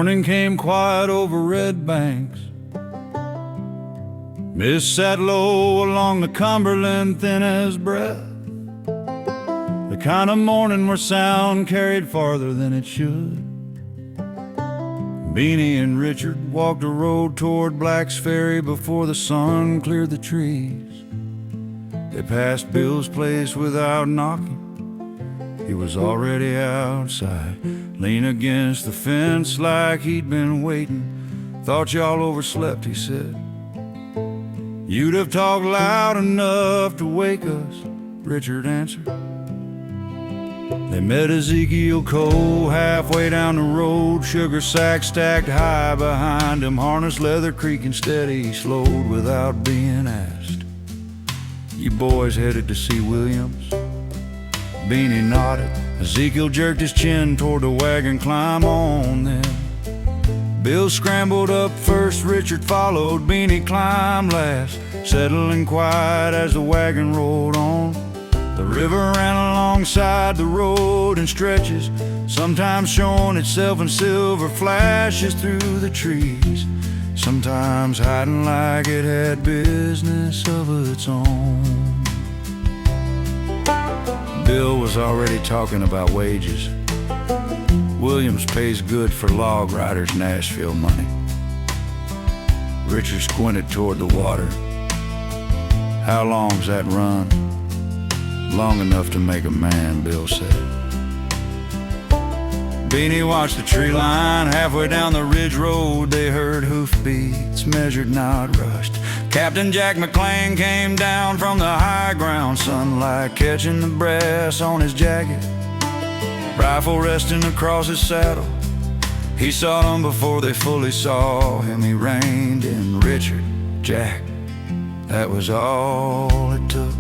Morning came quiet over red banks. Mist sat low along the Cumberland, thin as breath. The kind of morning where sound carried farther than it should. Beanie and Richard walked a road toward Black's Ferry before the sun cleared the trees. They passed Bill's place without knocking. He was already outside, leaning against the fence like he'd been waiting. Thought y'all overslept, he said. You'd have talked loud enough to wake us, Richard answered. They met Ezekiel Cole halfway down the road, sugar sack stacked high behind him, harness leather creaking steady. He slowed without being asked. You boys headed to see Williams? Beanie nodded. Ezekiel jerked his chin toward the wagon. Climb on then. Bill scrambled up first, Richard followed. Beanie climbed last, settling quiet as the wagon rolled on. The river ran alongside the road in stretches, sometimes showing itself in silver flashes through the trees, sometimes hiding like it had business of its own. Bill was already talking about wages. Williams pays good for log riders' Nashville money. Richard squinted toward the water. How long's that run? Long enough to make a man, Bill said. Beanie watched the tree line. Halfway down the ridge road they heard hoofbeats, measured, not rushed. Captain Jack McLean came down from the high ground, sunlight catching the brass on his jacket, rifle resting across his saddle. He saw them before they fully saw him. He reined in. Richard, Jack, that was all it took.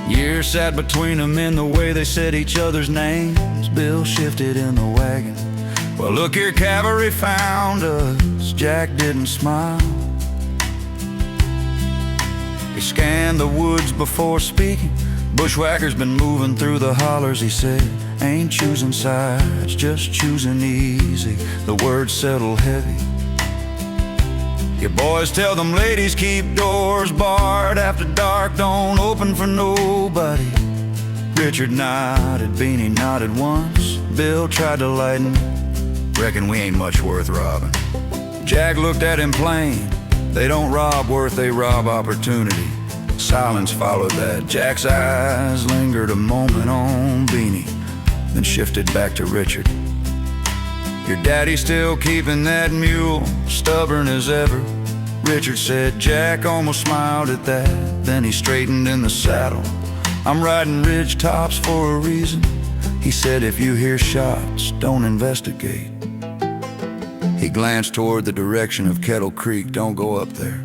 Years sat between them in the way they said each other's names. Bill shifted in the wagon. Well, look here, cavalry found us. Jack didn't smile. He scanned the woods before speaking. Bushwhackers been moving through the hollers, he said. Ain't choosing sides, just choosing easy. The words settle heavy. You boys tell them ladies keep doors barred after dark, don't open for nobody. Richard nodded, Beanie nodded once. Bill tried to lighten. Reckon we ain't much worth robbing. Jack looked at him plain. They don't rob worth, they rob opportunity. Silence followed that. Jack's eyes lingered a moment on Beanie, then shifted back to Richard. Your daddy still keeping that mule, stubborn as ever, Richard said. Jack almost smiled at that, then he straightened in the saddle. I'm riding ridge tops for a reason, he said. If you hear shots, don't investigate. He glanced toward the direction of Kettle Creek. Don't go up there.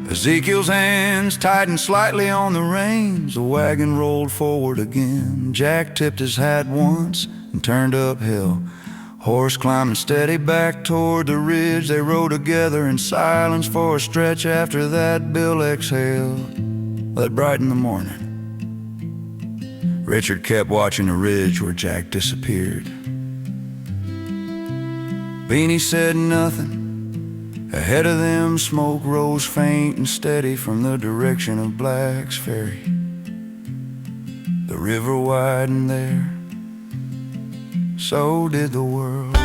Ezekiel's hands tightened slightly on the reins. The wagon rolled forward again. Jack tipped his hat once and turned uphill. Horse climbing steady back toward the ridge. They rode together in silence for a stretch. After that, Bill exhaled. Let brighten the morning. Richard kept watching the ridge where Jack disappeared. Beanie said nothing. Ahead of them, smoke rose faint and steady from the direction of Black's Ferry. The river widened there, so did the world.